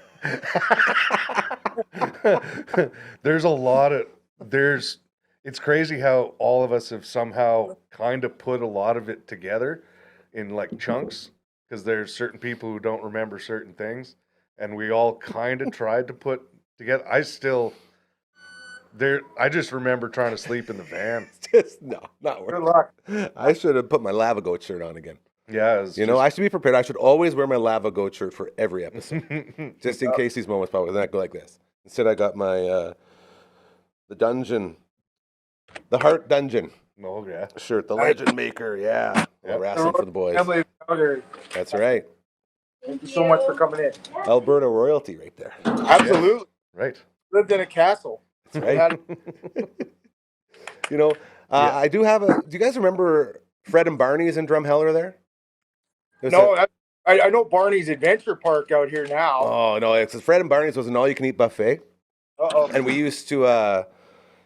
Speaker 2: It's crazy how all of us have somehow kind of put a lot of it together in like chunks, because there's certain people who don't remember certain things, and we all kind of tried to put together. I just remember trying to sleep in the van.
Speaker 1: Not
Speaker 3: Good
Speaker 1: worth
Speaker 3: luck.
Speaker 1: it. I should have put my Lava Goat shirt on again.
Speaker 2: Yeah,
Speaker 1: I should be prepared. I should always wear my Lava Goat shirt for every episode, just in case these moments pop up. Then I go like this. Instead, I got my the dungeon, the Heart Dungeon
Speaker 2: Oh yeah.
Speaker 1: shirt, the Legend Maker. Yeah,
Speaker 2: Yep.
Speaker 1: wrestling for the boys.
Speaker 3: Emily Powder,
Speaker 1: That's right.
Speaker 3: thank you so much for coming in.
Speaker 1: Alberta royalty right there.
Speaker 3: Absolutely.
Speaker 2: Right.
Speaker 3: Lived in a castle.
Speaker 1: That's
Speaker 3: We
Speaker 1: right.
Speaker 3: had-
Speaker 1: I do have a. Do you guys remember Fred and Barney's in Drumheller there? There's
Speaker 3: No, I know Barney's Adventure Park out here now.
Speaker 1: Oh no! It's Fred and Barney's was an all-you-can-eat buffet,
Speaker 3: Uh-oh.
Speaker 1: and we used to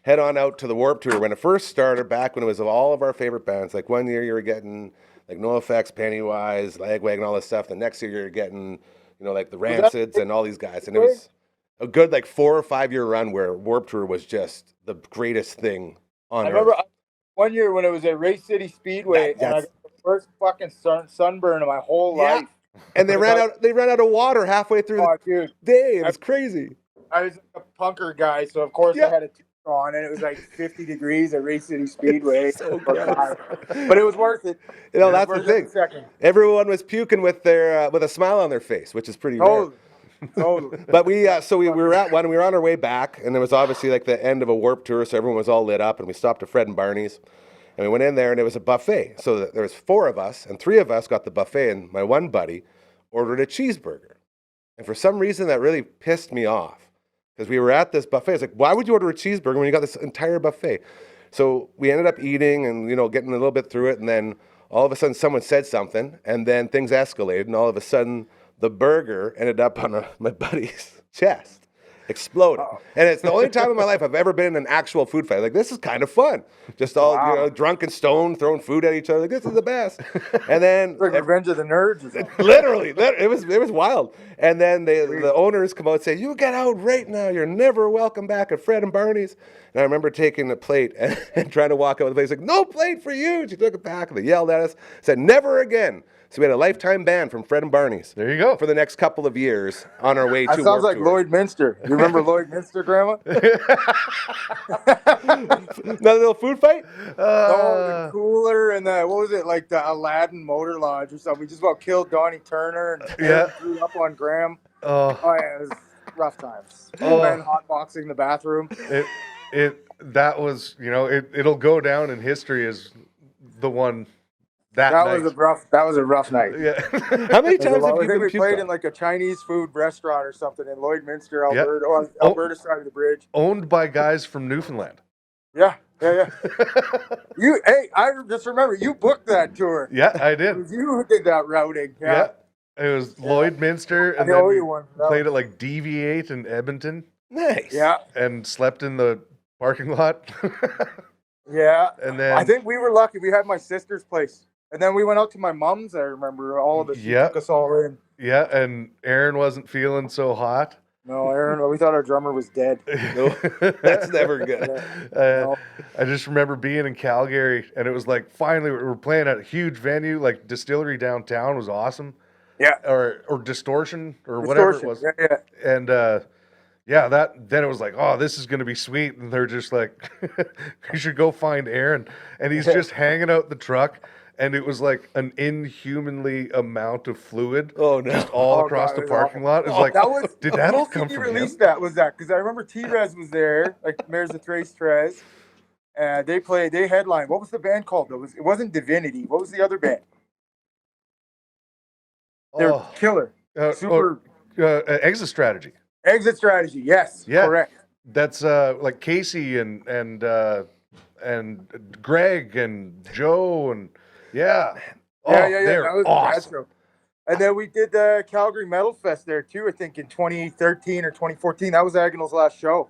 Speaker 1: head on out to the Warped Tour when it first started. Back when it was all of our favorite bands. Like one year you were getting like NoFX, Pennywise, Lagwagon, all this stuff. The next year you're getting like the Rancids and all these guys, and it was a good like 4 or 5 year run where Warped Tour was just the greatest thing on
Speaker 3: I
Speaker 1: earth.
Speaker 3: remember one year when it was at Race City Speedway, and I got the first fucking sunburn of my whole life.
Speaker 1: And they ran out of water halfway through
Speaker 3: Oh,
Speaker 1: the
Speaker 3: dude.
Speaker 1: day. It was crazy.
Speaker 3: I was a punker guy, so of course I had a t-shirt on, and it was like 50 degrees at Race City Speedway.
Speaker 1: So gross.
Speaker 3: But it was worth it.
Speaker 1: That's the thing.
Speaker 3: Second.
Speaker 1: Everyone was puking with their with a smile on their face, which is pretty rare.
Speaker 3: Totally.
Speaker 1: But we were at one. We were on our way back, and it was obviously like the end of a Warped Tour, so everyone was all lit up. And we stopped at Fred and Barney's, and we went in there, and it was a buffet. So there was 4 of us, and 3 of us got the buffet, and my one buddy ordered a cheeseburger. And for some reason, that really pissed me off because we were at this buffet. It's like, why would you order a cheeseburger when you got this entire buffet? So we ended up eating and getting a little bit through it, and then all of a sudden someone said something, and then things escalated, and all of a sudden the burger ended up on my buddy's chest, exploded. And it's the only time in my life I've ever been in an actual food fight. Like, this is kind of fun. Just all drunk and stoned, throwing food at each other. Like, this is the best. And then
Speaker 3: It's like Revenge of the Nerds or something.
Speaker 1: literally, it was wild. And then the owners come out and say, "You get out right now. You're never welcome back at Fred and Barney's." And I remember taking the plate and trying to walk out with the place. Like, "No plate for you." She took it back and they yelled at us. Said, "Never again." So we had a lifetime ban from Fred and Barney's
Speaker 2: There you go.
Speaker 1: for the next couple of years on our way
Speaker 3: That
Speaker 1: to
Speaker 3: sounds
Speaker 1: Warped
Speaker 3: like
Speaker 1: Tour.
Speaker 3: Lloyd Minster. You remember Lloyd Minster, Grandma?
Speaker 1: Another little food fight?
Speaker 3: The cooler and the, what was it, like the Aladdin Motor Lodge or something. We just about killed Donnie Turner and
Speaker 2: Yeah.
Speaker 3: threw up on Graham.
Speaker 2: Oh,
Speaker 3: Oh, yeah, it was rough times.
Speaker 2: Oh.
Speaker 3: Men hotboxing the bathroom.
Speaker 2: that was, it'll go down in history as the one that night.
Speaker 3: That was a rough night.
Speaker 2: Yeah.
Speaker 1: How many
Speaker 3: I
Speaker 1: times have you
Speaker 3: think
Speaker 1: been
Speaker 3: we
Speaker 1: puked
Speaker 3: played
Speaker 1: on?
Speaker 3: in like a Chinese food restaurant or something in Lloydminster,
Speaker 2: Yeah.
Speaker 3: Alberta, or Alberta side of the bridge.
Speaker 2: Owned by guys from Newfoundland.
Speaker 3: Yeah. I just remember you booked that tour.
Speaker 2: Yeah, I
Speaker 3: It
Speaker 2: did.
Speaker 3: was you who did that routing.
Speaker 2: Yeah. It was Lloydminster, and
Speaker 3: I owe
Speaker 2: then
Speaker 3: you one for
Speaker 2: we
Speaker 3: that
Speaker 2: played at like DV8 in Edmonton
Speaker 1: Nice.
Speaker 3: Yeah.
Speaker 2: and slept in the parking lot.
Speaker 3: Yeah.
Speaker 2: And then
Speaker 3: I think we were lucky. We had my sister's place. And then we went out to my mom's, I remember. All of us. She
Speaker 2: Yeah.
Speaker 3: took us all in.
Speaker 2: yeah, and Aaron wasn't feeling so hot.
Speaker 3: No, Aaron, we thought our drummer was dead.
Speaker 1: No, that's never good.
Speaker 3: No.
Speaker 2: I just remember being in Calgary, and it was like finally we were playing at a huge venue, like Distillery downtown was awesome.
Speaker 3: Yeah.
Speaker 2: Or Distortion or whatever it was.
Speaker 3: Yeah.
Speaker 2: And then it was like, oh, this is gonna be sweet. And they're just like, you should go find Aaron. And he's just hanging out the truck. And it was like an inhumanly amount of fluid
Speaker 1: Oh, no.
Speaker 2: just all
Speaker 3: Oh,
Speaker 2: across
Speaker 3: God,
Speaker 2: the
Speaker 3: it was
Speaker 2: parking
Speaker 3: awful.
Speaker 2: lot. It was like,
Speaker 3: That was
Speaker 2: did that all
Speaker 3: who
Speaker 2: come from
Speaker 3: released
Speaker 2: him?
Speaker 3: that? Was that because I remember T-Rez was there, like Mares de Tres Tres, and they headlined. What was the band called? It wasn't Divinity. What was the other band? They're
Speaker 2: Oh,
Speaker 3: killer. Super
Speaker 2: exit strategy.
Speaker 3: Exit Strategy. Yes,
Speaker 2: Yeah.
Speaker 3: correct.
Speaker 2: That's like Casey and Greg and Joe and yeah. Oh,
Speaker 3: Yeah.
Speaker 2: they're
Speaker 3: That was a bad
Speaker 2: awesome.
Speaker 3: show. And then we did the Calgary Metal Fest there too. I think in 2013 or 2014. That was Agonal's last show.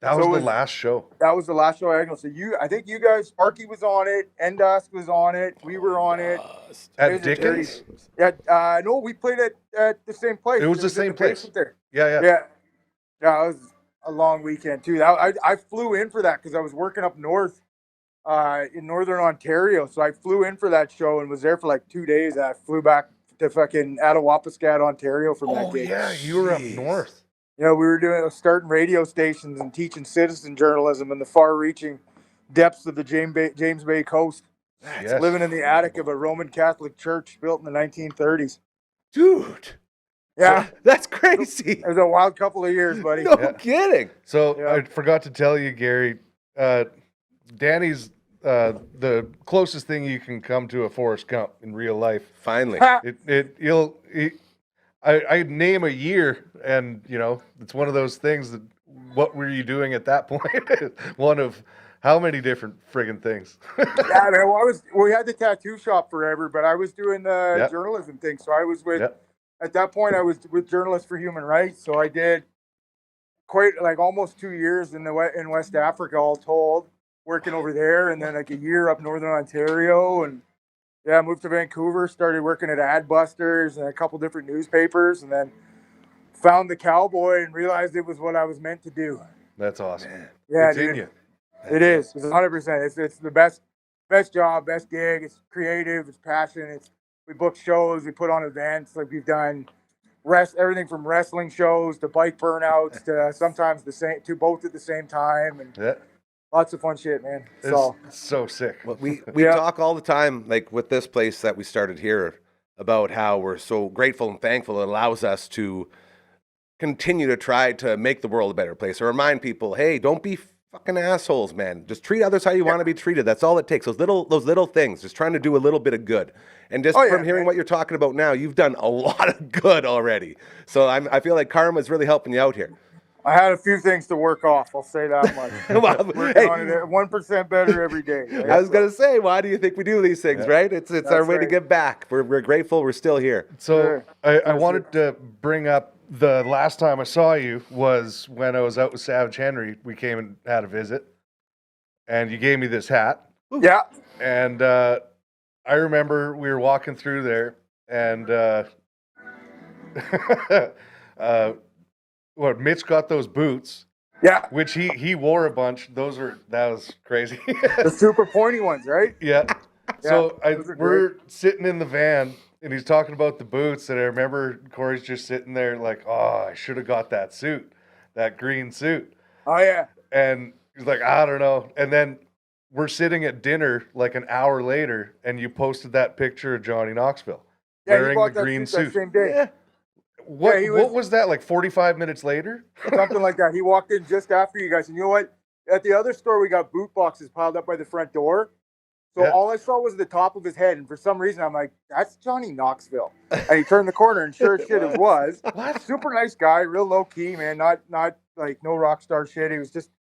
Speaker 2: That
Speaker 3: So
Speaker 2: was
Speaker 3: it
Speaker 2: the
Speaker 3: was-
Speaker 2: last show.
Speaker 3: That was the last show Agonal. So I think you guys, Sparky was on it, Endusk was on it, we were on it.
Speaker 2: At
Speaker 3: Guys are dirty.
Speaker 2: Dickens?
Speaker 3: Yeah, no, we played at the same place.
Speaker 2: It was the
Speaker 3: in
Speaker 2: same place.
Speaker 3: basement there.
Speaker 2: Yeah.
Speaker 3: Yeah, it was a long weekend too. I flew in for that because I was working up north, in northern Ontario. So I flew in for that show and was there for like 2 days. I flew back to fucking Attawapiskat, Ontario from that
Speaker 2: Oh
Speaker 3: gig.
Speaker 2: yeah, you were up
Speaker 1: Jeez.
Speaker 2: north.
Speaker 3: You know, we were starting radio stations and teaching citizen journalism in the far-reaching depths of the James Bay coast.
Speaker 2: Yes.
Speaker 3: Living in the attic of a Roman Catholic church built in the 1930s.
Speaker 1: Dude.
Speaker 3: Yeah,
Speaker 1: That's crazy.
Speaker 3: it was a wild couple of years, buddy.
Speaker 1: No
Speaker 2: Yeah.
Speaker 1: kidding.
Speaker 2: So
Speaker 3: Yeah.
Speaker 2: I forgot to tell you, Gary. Danny's the closest thing you can come to a Forrest Gump in real life.
Speaker 1: Finally.
Speaker 2: I'd name a year, and it's one of those things that. What were you doing at that point? One of how many different friggin' things?
Speaker 3: Yeah, man, we had the tattoo shop forever, but I was doing the
Speaker 2: Yep.
Speaker 3: journalism thing. So I was with,
Speaker 2: Yep.
Speaker 3: at that point, I was with Journalists for Human Rights. So I did quite like almost 2 years in West Africa, all told, working over there, and then like a year up northern Ontario, and yeah, moved to Vancouver, started working at Adbusters and a couple different newspapers, and then found the Cowboy and realized it was what I was meant to do.
Speaker 2: That's awesome.
Speaker 3: Yeah,
Speaker 2: it's in
Speaker 3: dude.
Speaker 2: you.
Speaker 3: It is. It's 100%. It's the best job, best gig. It's creative. It's passion. We book shows. We put on events. Like we've done everything from wrestling shows to bike burnouts to sometimes both at the same time, and
Speaker 2: Yeah,
Speaker 3: lots of fun shit, man.
Speaker 2: it's
Speaker 3: So
Speaker 2: so sick.
Speaker 1: Well, we
Speaker 3: Yeah.
Speaker 1: talk all the time, like with this place that we started here, about how we're so grateful and thankful it allows us to continue to try to make the world a better place, or remind people, hey, don't be fucking assholes, man. Just treat others how you want to be treated. That's all it takes. Those little things, just trying to do a little bit of good. And just
Speaker 3: Oh,
Speaker 1: from
Speaker 3: yeah,
Speaker 1: hearing
Speaker 3: man.
Speaker 1: what you're talking about now, you've done a lot of good already. So I feel like karma's really helping you out here.
Speaker 3: I had a few things to work off. I'll say that much.
Speaker 1: Well,
Speaker 3: Working
Speaker 1: hey,
Speaker 3: on it 1% better every day. Right?
Speaker 1: I was gonna say, why do you think we do these things, right? It's our
Speaker 3: That's
Speaker 1: way to
Speaker 3: right.
Speaker 1: give back. We're grateful. We're still here.
Speaker 2: So
Speaker 3: Sure.
Speaker 2: I wanted to bring up the last time I saw you was when I was out with Savage Henry. We came and had a visit, and you gave me this hat.
Speaker 3: Yeah.
Speaker 2: And I remember we were walking through there, and Mitch got those boots,
Speaker 3: Yeah.
Speaker 2: which he wore a bunch. That was crazy.
Speaker 3: The super pointy ones, right?
Speaker 2: Yeah. So
Speaker 3: those are
Speaker 2: we're sitting in the van and he's talking about the boots, and I remember Corey's just sitting there like, oh, I should have got that suit, that green suit.
Speaker 3: Oh yeah.
Speaker 2: And he's like, I don't know. And then we're sitting at dinner like an hour later, and you posted that picture of Johnny Knoxville
Speaker 3: Yeah, he
Speaker 2: wearing the
Speaker 3: bought that
Speaker 2: green
Speaker 3: suit that
Speaker 2: suit.
Speaker 3: same day.
Speaker 2: Yeah. What,
Speaker 3: Yeah,
Speaker 2: what was that, like 45 minutes later?
Speaker 3: Something like that. He walked in just after you guys. And you know what? At the other store, we got boot boxes piled up by the front door. So
Speaker 2: Yeah.
Speaker 3: all I saw was the top of his head. And for some reason, I'm like, that's Johnny Knoxville. And he turned the corner, and sure as shit, it was.
Speaker 2: What?
Speaker 3: Super nice guy, real low key, man. Not like no rock star shit. He was just,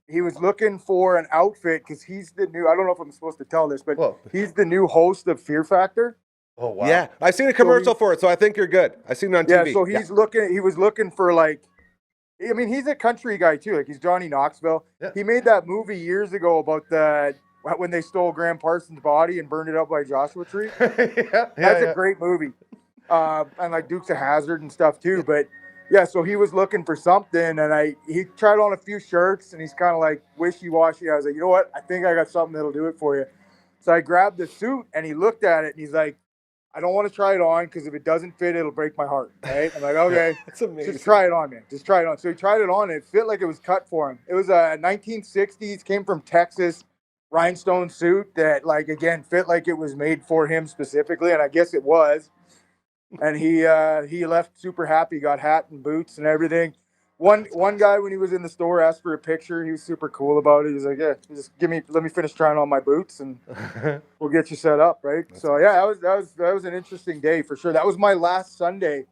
Speaker 3: he was looking for an outfit because he's the new, I don't know if I'm supposed to tell this, but
Speaker 2: Well,
Speaker 3: he's the new host of Fear Factor.
Speaker 2: oh, wow.
Speaker 1: Yeah, I seen a commercial for it, so I think you're good. I seen it on
Speaker 3: Yeah,
Speaker 1: TV.
Speaker 3: so he was looking for like, I mean, he's a country guy too. Like he's Johnny Knoxville.
Speaker 2: Yeah.
Speaker 3: He made that movie years ago about when they stole Graham Parsons' body and burned it up by a Joshua Tree. That's a great movie. And like Dukes of Hazzard and stuff too. But yeah, so he was looking for something, and he tried on a few shirts, and he's kind of like wishy-washy. I was like, you know what? I think I got something that'll do it for you. So I grabbed the suit, and he looked at it, and he's like, I don't want to try it on because if it doesn't fit, it'll break my heart. Right? I'm like, okay,
Speaker 1: That's amazing.
Speaker 3: just try it on, man. Just try it on. So he tried it on, and it fit like it was cut for him. It was a 1960s, came from Texas, rhinestone suit that, like, again, fit like it was made for him specifically, and I guess it was. And he left super happy, got hat and boots and everything. One guy, when he was in the store, asked for a picture. He was super cool about it. He was like, yeah, just let me finish trying on my boots and we'll get you set up, right? So yeah, that was an interesting day for sure. That was my last Sunday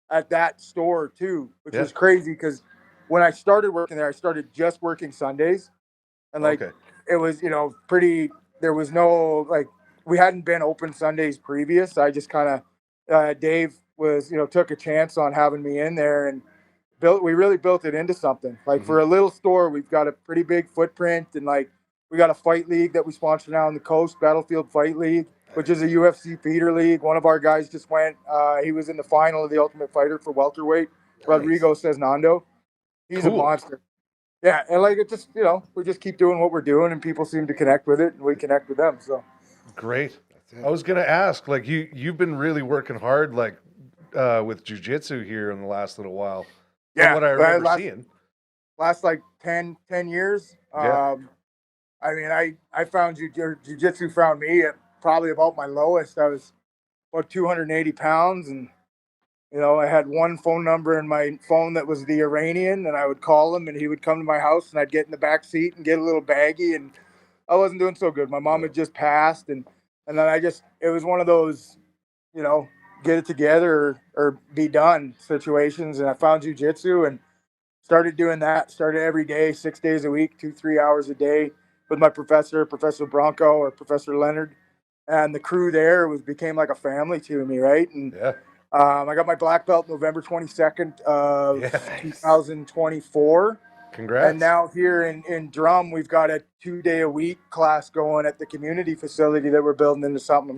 Speaker 3: at that store too, which was crazy because when I started working there, I started just working Sundays. And like it was, pretty, there was no, like, we hadn't been open Sundays previous. I just kind of, Dave was, took a chance on having me in there, and we really built it into something. Like for a little store, we've got a pretty big footprint, and like we got a fight league that we sponsor now on the coast, Battlefield Fight League, which is a UFC feeder league. One of our guys just went, he was in the final of the Ultimate Fighter for welterweight, Rodrigo Ceznando. He's a monster. Yeah, and like it just, we just keep doing what we're doing, and people seem to connect with it, and we connect with them. So
Speaker 2: great. I was gonna ask, like you've been really working hard, like with jiu-jitsu here in the last little while.
Speaker 3: Yeah,
Speaker 2: what I remember seeing.
Speaker 3: Last like 10 years. I mean, I found jiu-jitsu found me at probably about my lowest. I was about 280 pounds, and I had one phone number in my phone that was the Iranian, and I would call him, and he would come to my house, and I'd get in the back seat and get a little baggy, and I wasn't doing so good. My mom had just passed, and then it was one of those, get it together or be done situations. And I found jiu-jitsu and started doing that. Started every day, 6 days a week, 2-3 hours a day with my professor, Professor Bronco or Professor Leonard. And the crew there became like a family to me, right? And I got my black belt November 22nd of 2024.
Speaker 2: Congrats.
Speaker 3: And now here in Drum, we've got a 2-day-a-week class going at the community facility that we're building into something.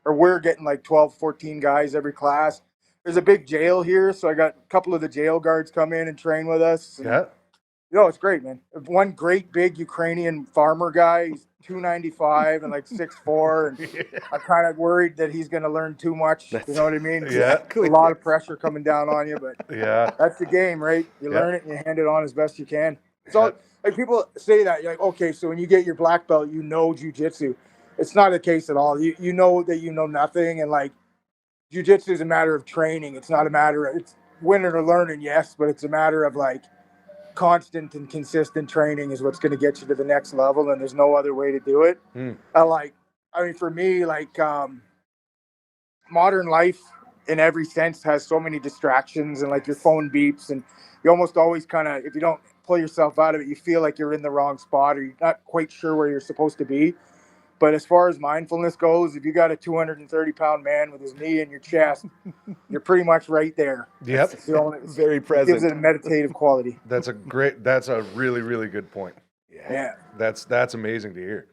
Speaker 3: We're getting like 12, 14 guys every class. There's a big jail here, so I got a couple of the jail guards come in and train with us. And, it's great, man. One great big Ukrainian farmer guy. He's 295 and like 6'4", and I'm kind of worried that he's going to learn too much. You know what I mean? A lot of pressure coming down on you, but that's the game, right? You learn it and you hand it on as best you can. So like people say that, you're like, okay, so when you get your black belt, jiu-jitsu. It's not the case at all. You know that you know nothing, and like jiu-jitsu is a matter of training. It's not a matter of, it's winning or learning, yes, but it's a matter of like constant and consistent training is what's going to get you to the next level, and there's no other way to do it. For me, like modern life in every sense has so many distractions, and like your phone beeps, and you almost always kind of, if you don't pull yourself out of it, you feel like you're in the wrong spot, or you're not quite sure where you're supposed to be. But as far as mindfulness goes, if you got a 230-pound man with his knee in your chest, you're pretty much right there.
Speaker 1: Yep. Very present.
Speaker 3: Gives it a meditative quality.
Speaker 2: That's a really, really good point.
Speaker 3: Yeah.
Speaker 2: That's amazing to hear.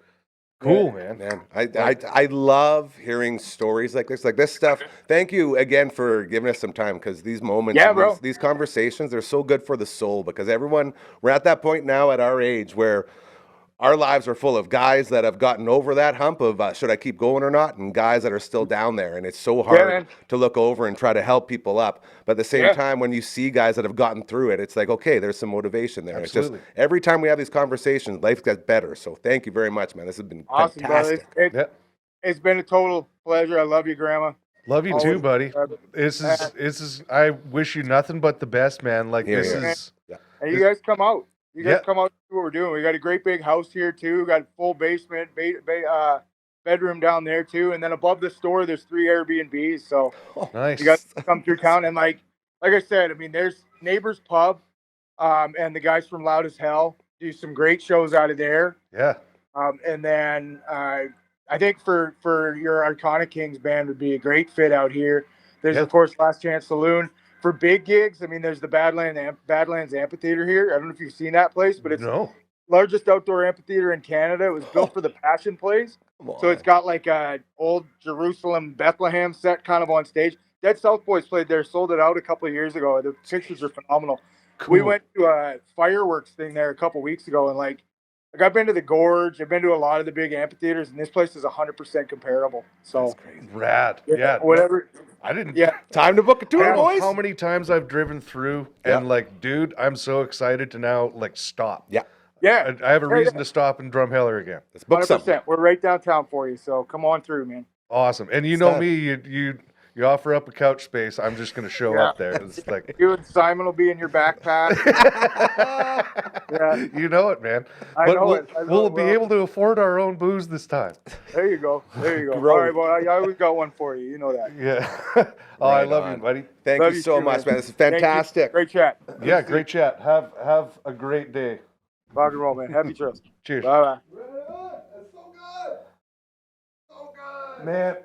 Speaker 2: Cool, man.
Speaker 1: I love hearing stories like this stuff. Thank you again for giving us some time, because these moments, these conversations, they're so good for the soul, because we're at that point now at our age where our lives are full of guys that have gotten over that hump of should I keep going or not, and guys that are still down there. And it's so hard
Speaker 3: man.
Speaker 1: to look over and try to help people up. But at the same time, when you see guys that have gotten through it, it's like, okay, there's some motivation there.
Speaker 2: Absolutely.
Speaker 1: It's just every time we have these conversations, life gets better. So thank you very much, man. This has been
Speaker 3: Awesome,
Speaker 1: fantastic.
Speaker 3: brother. It's been a total pleasure. I love you, Grandma.
Speaker 2: Love you too, buddy. This is. I wish you nothing but the best, man. Like this is.
Speaker 3: And you guys come out. You guys come out and see what we're doing. We got a great big house here too. We got a full basement, bedroom down there too, and then above the store there's 3 Airbnbs. So
Speaker 2: nice.
Speaker 3: You guys come through town, and like I said, I mean, there's Neighbors Pub, and the guys from Loud as Hell do some great shows out of there.
Speaker 2: Yeah.
Speaker 3: And then I think for your Arcana Kings band would be a great fit out here. There's of course Last Chance Saloon. For big gigs, I mean, there's the Badlands Amphitheater here. I don't know if you've seen that place, but it's the largest outdoor amphitheater in Canada. It was built for the Passion Plays. So it's got like a old Jerusalem, Bethlehem set kind of on stage. Dead South Boys played there, sold it out a couple of years ago. The pictures are phenomenal. Cool. We went to a fireworks thing there a couple of weeks ago, and like I've been to the Gorge. I've been to a lot of the big amphitheaters, and this place is 100% comparable. So
Speaker 1: that's crazy.
Speaker 2: Rad. Yeah.
Speaker 3: Whatever.
Speaker 2: I didn't.
Speaker 3: Yeah.
Speaker 1: Time to book a tour, boys.
Speaker 2: How many times I've driven through and like, dude, I'm so excited to now like stop.
Speaker 1: Yeah.
Speaker 3: Yeah.
Speaker 2: I have a reason to stop in Drumheller again.
Speaker 1: Let's book
Speaker 3: 100%.
Speaker 1: something.
Speaker 3: We're right downtown for you, so come on through, man.
Speaker 2: Awesome. And you know me, you offer up a couch space, I'm just going to show up there. It's like
Speaker 3: you and Simon will be in your backpack. Yeah.
Speaker 2: You know it, man.
Speaker 3: I know it.
Speaker 2: We'll be able to afford our own booze this time.
Speaker 3: There you go. There you go. All right, well, I always got one for you. You know that.
Speaker 2: Yeah. I love you, buddy.
Speaker 1: Thank you so much, man. This is fantastic.
Speaker 3: Great chat.
Speaker 2: Yeah, great chat. Have a great day.
Speaker 3: Rock and roll, man. Happy trails.
Speaker 2: Cheers.
Speaker 3: Bye-bye.
Speaker 1: That's so good. So good.
Speaker 2: Man,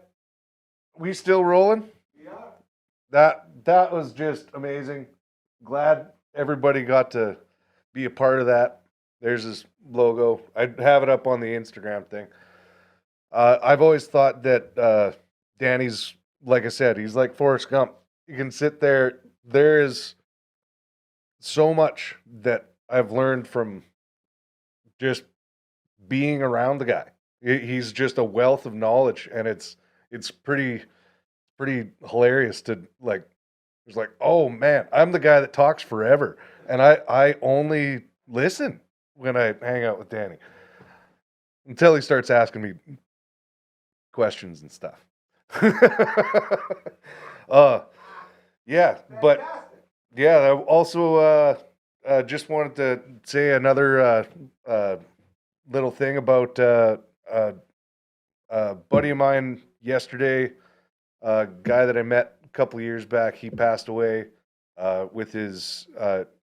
Speaker 2: we still rolling? Yeah. That was just amazing. Glad everybody got to be a part of that. There's his logo. I have it up on the Instagram thing. I've always thought that Danny's, like I said, he's like Forrest Gump. You can sit there. There is so much that I've learned from just being around the guy. He's just a wealth of knowledge, and it's pretty hilarious to like. It's like, oh man, I'm the guy that talks forever, and I only listen when I hang out with Danny until he starts asking me questions and stuff. Yeah, but yeah, I also just wanted to say another little thing about a buddy of mine yesterday, a guy that I met a couple of years back. He passed away with his,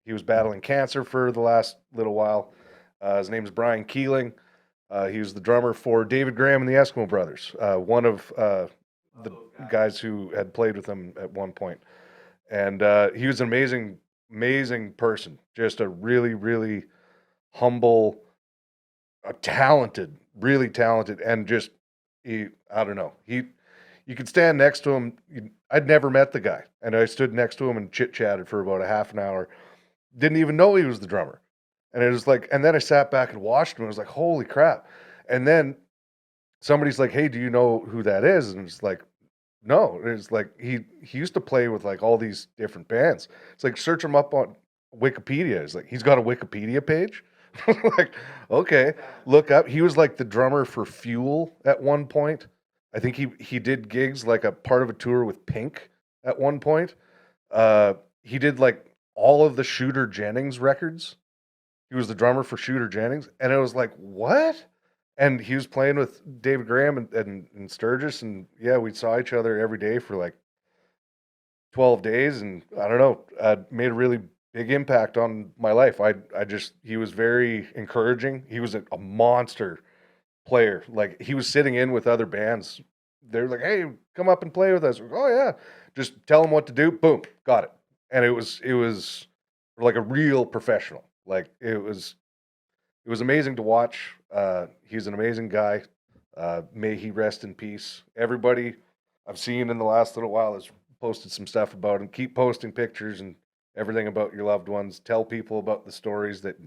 Speaker 2: he was battling cancer for the last little while. His name is Brian Keeling. He was the drummer for David Graham and the Eskimo Brothers, one of the guys who had played with him at one point. And he was an amazing person, just a really, really humble, really talented, and just, I don't know, you could stand next to him. I'd never met the guy, and I stood next to him and chit-chatted for about a half an hour. Didn't even know he was the drummer. And it was like, and then I sat back and watched him, and I was like, holy crap. And then somebody's like, hey, do you know who that is? And it's like, no. It's like, he used to play with like all these different bands. It's like, search him up on Wikipedia. It's like, he's got a Wikipedia page. Like, okay, look up. He was like the drummer for Fuel at one point. I think he did gigs like a part of a tour with Pink at one point. He did like all of the Shooter Jennings records. He was the drummer for Shooter Jennings, and it was like, what? And he was playing with David Graham and Sturgis, and yeah, we saw each other every day for like 12 days, and I don't know, made a really big impact on my life. He was very encouraging. He was a monster player. Like, he was sitting in with other bands. They're like, hey, come up and play with us. Oh yeah, just tell him what to do. Boom, got it. And it was like a real professional. Like, it was amazing to watch. He's an amazing guy. May he rest in peace. Everybody I've seen in the last little while has posted some stuff about him. Keep posting pictures and everything about your loved ones. Tell people about the stories that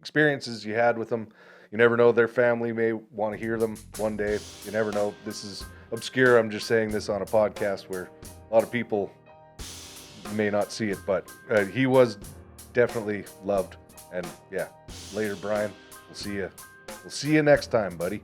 Speaker 2: experiences you had with them. You never know, their family may want to hear them one day. You never know. This is obscure. I'm just saying this on a podcast where a lot of people may not see it, but he was definitely loved. And yeah, later, Brian. We'll see you next time, buddy.